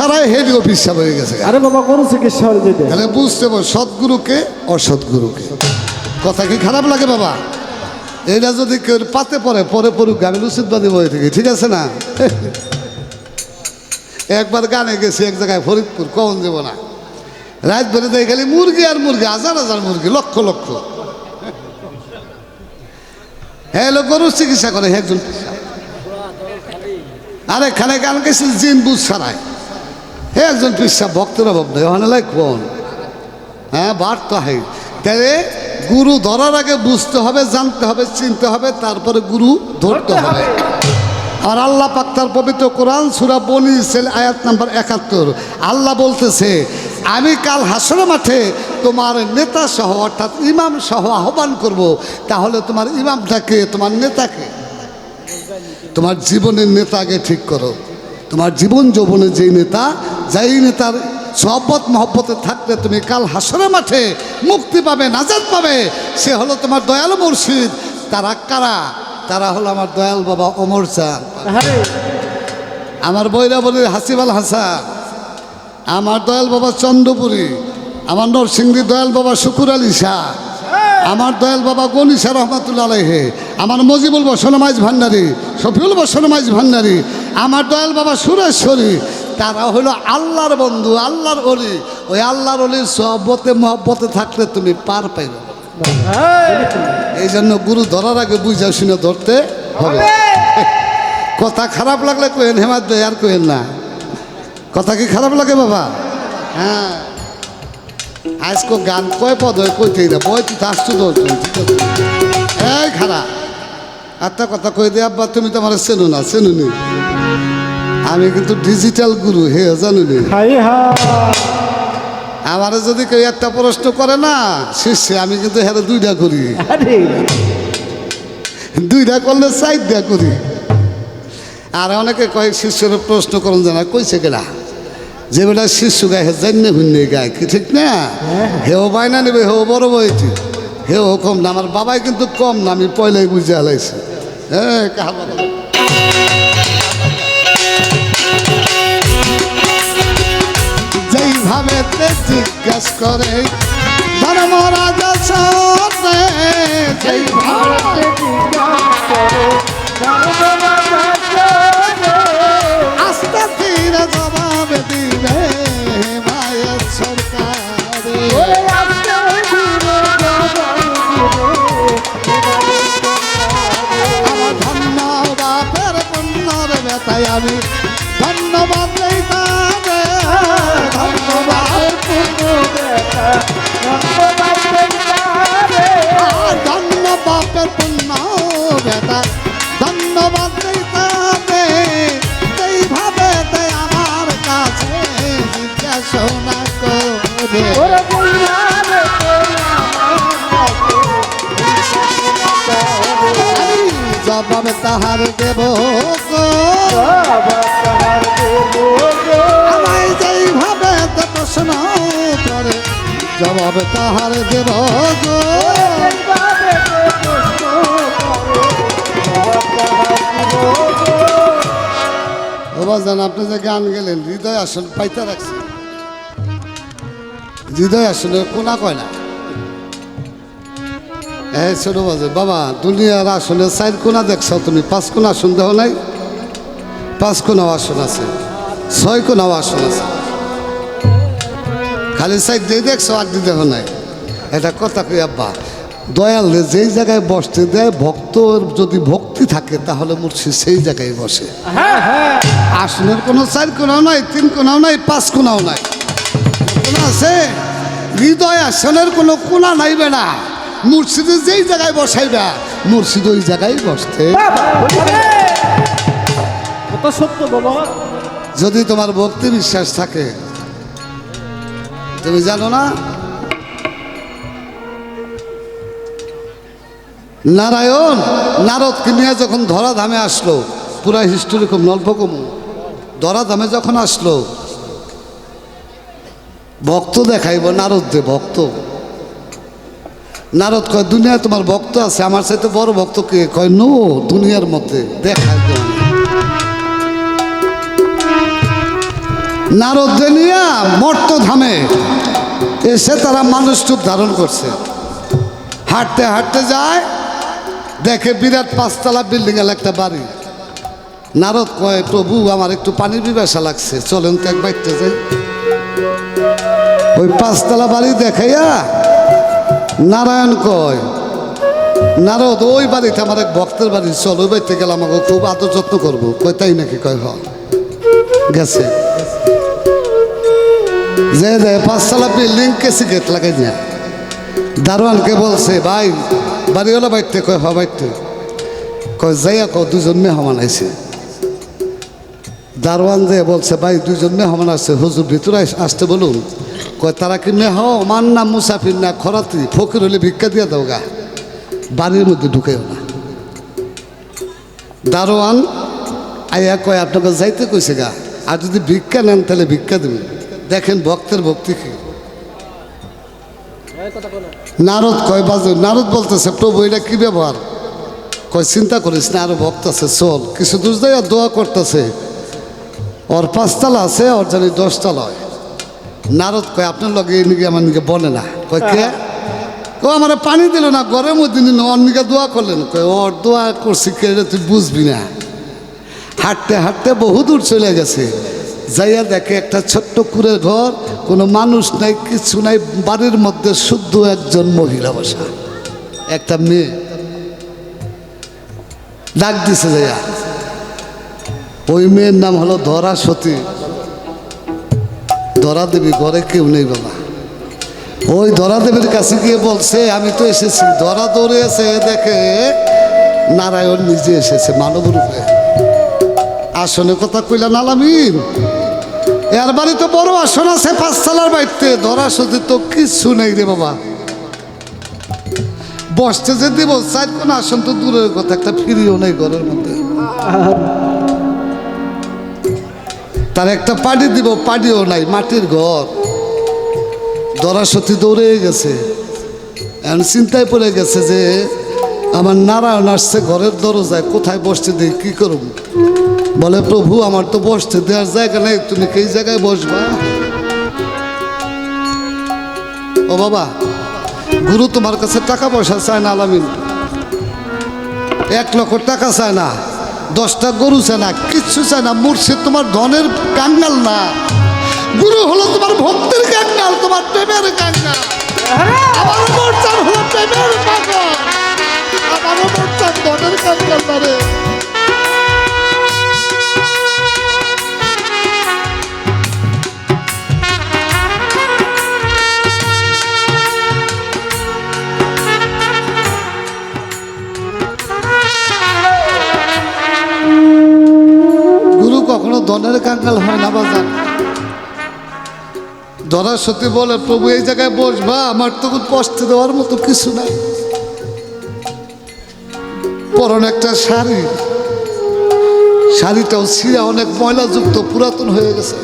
সারায় হেডিও পিসাব হয়ে গেছে। আরে বাবা গরু চিকিৎসা হয়ে যেতে তাহলে বুঝতে পারো সৎগুরুকে অসৎগুরুকে। কথা কি খারাপ লাগে বাবা? এটা যদি কেউ পাতে পরে পরে পড়ুক, আমি লুচিতবাদী বই থেকে, ঠিক আছে না? একবার গানে গেছি এক জায়গায় ফরিদপুর, কখন যাব না, রাত বেড়ে দেয় খালি মুরগি আর মুরগি, হাজার হাজার মুরগি, লক্ষ লক্ষ। হ্যাঁ লোক গরুর চিকিৎসা করে একজন। আরে খানে গান গেছিল জিন বুঝ সারায়, হে একজন পিসা ভক্তের অভাব নেই, ওখানে লাই কোন হ্যাঁ বার্তা হয়। তাহলে গুরু ধরার আগে বুঝতে হবে, জানতে হবে, চিনতে হবে, তারপরে গুরু ধরতে হবে। আর আল্লাহ পাক তার পবিত্র কোরআন সূরা বনী ইসরাঈল আয়াত নাম্বার ৭১ আল্লাহ বলতেছে, আমি কাল হাসরের মাঠে তোমার নেতা সহ অর্থাৎ ইমাম সহ আহ্বান করব। তাহলে তোমার ইমামটাকে, তোমার নেতাকে, তোমার জীবনের নেতাকে ঠিক করো। তোমার জীবন যৌবনের যেই নেতা, যেই নেতার সোহবত মহব্বতে থাকলে তুমি কাল হাসরের মাঠে মুক্তি পাবে, নাজাত পাবে, সে হলো তোমার দয়াল মুর্শিদ। তারা কারা? তারা হলো আমার দয়াল বাবা ওমর চাঁদ, আমার বৈরাবলীর হাসিব আল হাসান, আমার দয়াল বাবা চন্দ্রপুরী, আমার নরসিংদী দয়াল বাবা শুকুর আলী শাহ, আমার দয়াল বাবা গনি শাহ রহমাতুল্লাহ আলাইহি, আমার মজিবুল বসনমাইজ ভান্ডারী, শফিউল বসনমাইজ ভান্ডারী, আমার দয়াল বাবা সুরেশ্বরী। তারা হলো আল্লাহর বন্ধু, আল্লাহর অলি। ওই আল্লাহর অলির সোহবতে মহব্বতে থাকলে তুমি পার পাইবে। এই জন্য গুরু ধরার আগে বুঝা শুনে ধরতে হবে। কথা খারাপ লাগলে কোয়েন হেমাদ ভাই, আর কোয়েন না। কথা কি খারাপ লাগে বাবা? হ্যাঁ আজকে গান কয় পদ হয় কইতেই না, বই তুই আসছো ধরছো এই খারাপ একটা কথা কই দে আব্বা, তুমি তো আমার চেনো না, চেনুনি, আমি কিন্তু ডিজিটাল গুরু, হে জানুনি। আমারে যদি কেউ একটা প্রশ্ন করে না শিষ্যে, আমি কিন্তু হ্যাঁ দুইটা করি, দুইটা করলে 4টা করি। আর অনেকে কয়েক শিষ্যের প্রশ্ন করেন জানা কইছে গেলা যে বেটা শিষ্য গায়ে জান্নে ভিন্নে গায়ে, কি ঠিক না? হেও বায়না নেবে, হেও বড় বইটি, হেও কম না। আমার বাবাই কিন্তু কম না, আমি পয়লাই বুঝে হালাইছি। হ্যাঁ যেইভাবে জিজ্ঞাসা করে ধর্মরাজ সাথে, যেইভাবে আস্তে ধীরে জবাব দিবে মায়ের সরকারে। আমার ধন্য বাপের পুণ্যর ব্যথায় আমি ধন্যবাদ দেই তারে, ধন্যবাদ ধন্য বাপের পুণ্য ব্যথা ধন্যবাদ দেই তারে। এইভাবে দেয় আমার কাছে জিজ্ঞাসা করে, জবাব তাহার দেব গো, আমায় যেইভাবে প্রশ্ন করে জবাব তাহার দেব গো। বাজান আপনি যে গান গেলেন হৃদয় আসন পাইতে রাখছেন, হৃদয় আসনে কোনা কয় না। হ্যাঁ ছোট বাজে বাবা, দুনিয়ার আসনে 4 কোনা দেখছ তুমি, 5 কোনা আসন দেহ নাই, 5 কোনাও আসন আছে, 6 কোনাও আসন আছে, খালি 4 দিয়ে দেখছো, 8 দিয়ে দেহ নাই। এটা কথা কই আব্বা, দয়াল যেই জায়গায় বসতে দেয়, ভক্তর যদি ভক্তি থাকে তাহলে মুর্শিদ সেই জায়গায় বসে। আসনের কোনো 4 কোনাও নাই, 3 কোনাও নাই, 5 কোনাও নাই, কোনা আছে? হৃদয় আসনের কোনো কোনা নাই বেড়া, মুর্শিদের যেই জায়গায় বসাইবা মুর্শিদ ওই জায়গায় বসতে। সত্য বাবা। যদি তোমার ভক্তি বিশ্বাস থাকে, তুমি জানো না নারায়ণ নারদকে নিয়ে যখন ধরাধামে আসলো, পুরা হিস্টোরি খুব নল্প কম, ধরাধামে যখন আসলো ভক্ত দেখাইব নারদ দে ভক্ত। নারদ কয় দুনিয়ায় তোমার ভক্ত আছে, আমার চাইতে বড় ভক্ত কে? কয় নো, দুনিয়ার মধ্যে দেখাই দেব। নারদ নিয়া মর্তধামে এসে তারা মানুষ রূপ ধারণ করছে। হাঁটতে হাঁটতে যায়, দেখে বিরাট 5 তলা বিল্ডিং এর একটা বাড়ি। নারদ কয়, প্রভু আমার একটু পানির পিপাসা লাগছে, চলেন তো এক বাইতে যাই। ওই 5 তলা বাড়ি দেখাইয়া নারায়ণ কয়, নারদ ওই বাড়িতে আমার এক ভক্তের বাড়ি, চল ওই বাড়িতে গেলে আমাকে খুব আদর যত্ন করবো। কয় তাই নাকি? কয় হ। গেছে, যে 5 তলা বিল্ডিং কেসি গেট লাগাই দিয়া দারোয়ানকে বলছে, ভাই বাড়িওয়ালা বাড়িতে? কয় হ বাড়িতে। কয় যাইয়া কয় 2জন মেহমান আইছে। দারোয়ান যে বলছে, ভাই 2জন মেহমান আসছে, হুজুর ভিতরে আসতে বলুন। কয় তারা কি মেহমান না মুসাফির না খরাতি? ফকির হলে ভিক্ষা দিয়ে দাও গা, বাড়ির মধ্যে ঢুকেও না। দারোয়ান আইয়া কয়, আপনাকে যাইতে কইছে গা, আর যদি ভিক্ষা নেন তাহলে ভিক্ষা দেবেন। দেখেন ভক্তের ভক্তি কি। নারদ কয় বাজে, নারদ বলতেছে, প্রভু এটা কি ব্যবহার? কয় চিন্তা করিস না, আরো ভক্ত আছে, চল। কিছু দূর যাই আর দোয়া করতেছে, ওর 5 তলা আছে, ওর জানি 10 তলা হয়। নারদ কয়, আপনার লগে এই নিকে আমার নিকে বলে না। কয় কে? ও আমার পানি দিল না, গরম ওই দিন ওর নিকে দোয়া করলেন। কয় ওর দোয়া করছি কে, তুই বুঝবি না। হাঁটতে হাঁটতে বহু দূর চলে গেছে, যাইয়া দেখে একটা ছোট্ট কুড়ের ঘর, কোনো মানুষ নাই, কিছু নাই, বাড়ির মধ্যে শুদ্ধ একজন মহিলা বসা, একটা মেয়ে। ডাক দিছে যাইয়া, ওই মেয়ের নাম হলো ধরা সতী। ধরা দেবী, ঘরে কেউ নেই বাবা। ওই ধরা দেবীর কাছে গিয়ে বলছে, আমি তো এসেছি। ধরা দৌড়ে এসে দেখে নারায়ণ নিজে এসেছে মানব রূপে। আসনে কথা কইলা নালামিন, এর বাড়ি তো বড় আসন আছে 5 তলার বাড়িতে। ধরা সতী তো কিছু নেই রে বাবা, বসতে যে দিব 4 কোন আসন তো দূরের কথা, একটা ফিরিও নেই ঘরের মধ্যে। তার একটা পাড়ি দিব, পাড়িও নাই, মাটির ঘর। ধরা সতী দৌড়ে গেছে, এখন চিন্তায় পড়ে গেছে যে আমার নারায়ণ আসছে ঘরের দরজায়, কোথায় বসতে দিই, কি করব? বলে, প্রভু আমার তো বসতে দেওয়ার জায়গা নেই, তুমি কি এই জায়গায় বসবা? ও বাবা, গুরু তোমার কাছে টাকা পয়সা চায় না আলামিন, 1 লক্ষ টাকা চায় না, 10টা গরু চায় না, কিচ্ছু চায় না। মুর্শিদ তোমার ধনের কাঙ্গাল না, গুরু হলো তোমার ভক্তের কাঙ্গাল, তোমার প্রেমের কাঙ্গাল। আমার মোরচান হলো প্রেমের পাগল, আমার মোরচান ধনের কাঙ্গাল না রে। কখনো ধনের কাঙ্গাল হয় না বাজান। ধরা সতী বলে, প্রভু এই জায়গায় বসবা, আমার তো কষ্ট দেওয়ার মতো কিছু নাই। পরনে একটা শাড়ি, শাড়িটাও ছিঁড়া, অনেক ময়লাযুক্ত, পুরাতন হয়ে গেছে।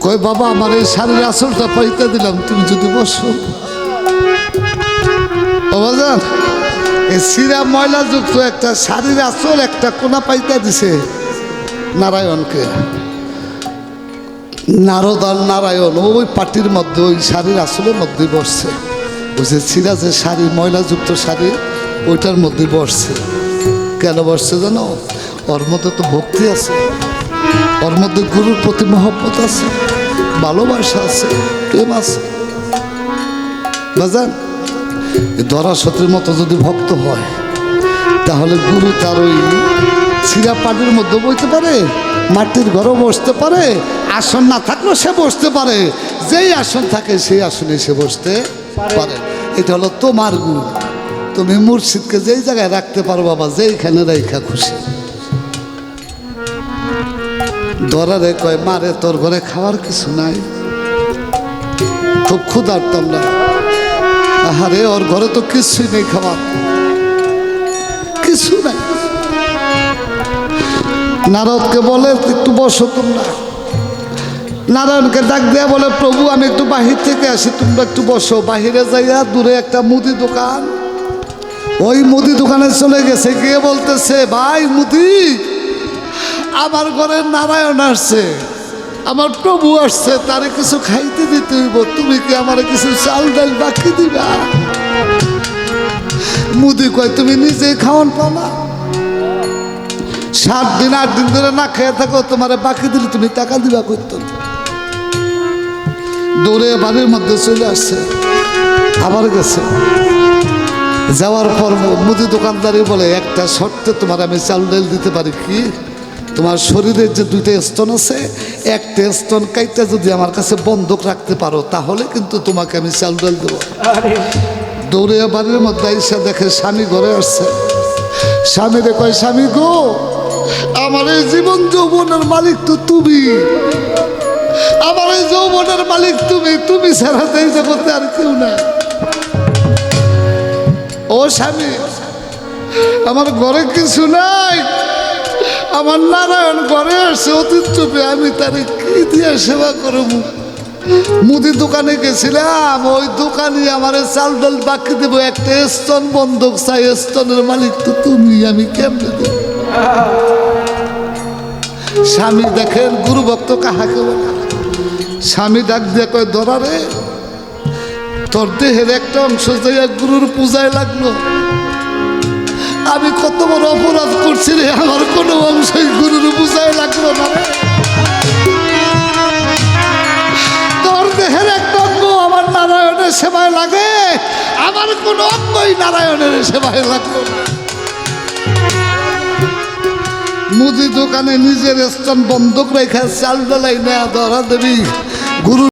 কই বাবা, আমার এই শাড়ির আসলটা পাইতে দিলাম, তুমি যদি বসো। বাবাজান, এই ছিঁড়া ময়লাযুক্ত একটা শাড়ির আসল একটা কোনা পাইতে দিছে নারায়ণকে। নারদ আর নারায়ণ ওই পাটির মধ্যে, ওই শাড়ির আসলের মধ্যে বসছে। বুঝে ছিঁড়া যে শাড়ি, ময়লাযুক্ত শাড়ি, ওইটার মধ্যে বসছে। কেন বসছে জানো? ওর মধ্যে তো ভক্তি আছে, ওর মধ্যে গুরুর প্রতি মহব্বত আছে, ভালোবাসা আছে, প্রেম আছে। বাজান, ধরা সতীর মতো যদি ভক্ত হয়, তাহলে গুরু তার ওই ছিঁড়া পানির মধ্যে বইতে পারে, মাটির ঘরেও বসতে পারে, আসন না থাকলেও সে বসতে পারে, যেই আসন থাকে সেই আসনে সে বসতে পারে। এটা হলো তোমার গুরু। তুমি মুর্শিদকে যেই জায়গায় রাখতে পারো বাবা, যেইখানে রেখা খুশি। ধরারে কয়, মারে তোর ঘরে খাওয়ার কিছু নাই, খুব ক্ষুধার্ত আমরা। আহারে, ওর ঘরে তো কিছুই নেই, খাবার কিছু নাই। নারদকে বলে, একটু বসো তোমরা। নারায়ণকে ডাক দেয়া বলে, প্রভু আমি একটু বাহির থেকে আসি, তোমরা একটু বসো। বাহিরে যাইয়া দূরে একটা মুদি দোকান, ওই মুদি দোকানে চলে গেছে, গিয়ে বলতেছে, ভাই মুদি, আমার ঘরে নারায়ণ আসছে, আমার প্রভু আসছে, তারে কিছু খাইতে দিতে হইব, তুমি কি আমার কিছু চাল ডাল বাকি দিবা? মুদি কয় তুমি নিজেই খাওয়ান পাও না, 7 দিন 8 দিন ধরে না খেয়ে থাকো, তোমার বাকি দিলে তুমি টাকা দিবা করতো। দৌড়ে বাড়ির মধ্যে চলে আসছে, আবার গেছে। যাওয়ার পর মুদি দোকানদারি বলে, একটা শর্তে তোমার আমি চাল ডাল দিতে পারি। কি? তোমার শরীরের যে 2টা স্তন আছে, একটা স্তন কাইটা যদি আমার কাছে বন্ধক রাখতে পারো, তাহলে কিন্তু তোমাকে আমি চাল ডাল দেবো। দৌড়ে বাড়ির মধ্যে এসে দেখে স্বামী ঘরে আসছে। স্বামীরে কয়, স্বামী গো, আমার এই জীবন যৌবনের মালিক তো তুমি, আমার এই যৌবনের মালিক তুমি, তুমি ছাড়া এই জগতে আর কেউ না। ও স্বামী, আমার ঘরে কিছু নাই, আমার নারায়ণ ঘরে আসছে অতীত চুপে, আমি তারে কি দিয়ে সেবা করবো? মুদি দোকানে গেছিলাম, ওই দোকানে আমার চাল ডাল বাকি দেবো, একটা স্তন বন্ধক চাই, স্তনের মালিক তো তুমি, আমি কেমনে দেব? স্বামী দেখেন গুরু ভক্ত কাহাকে বলে। স্বামী ডাক দিয়ে কয়, ধরা রে, তোর দেহের একটা অংশ যাইয়া গুরুর পূজায় লাগলো, আমি কত বড় অপরাধ করছি রে, আমার কোনো অংশই গুরুর পূজায় লাগলো না রে। তোর দেহের একটা অঙ্গ আমার নারায়ণের সেবায় লাগে, আমার কোনো অঙ্গই নারায়ণের সেবায় লাগলো না। মুদি দোকানে নিজের স্থান বন্ধক রেখে চাল ডালাই না ধরা দেবী গুরু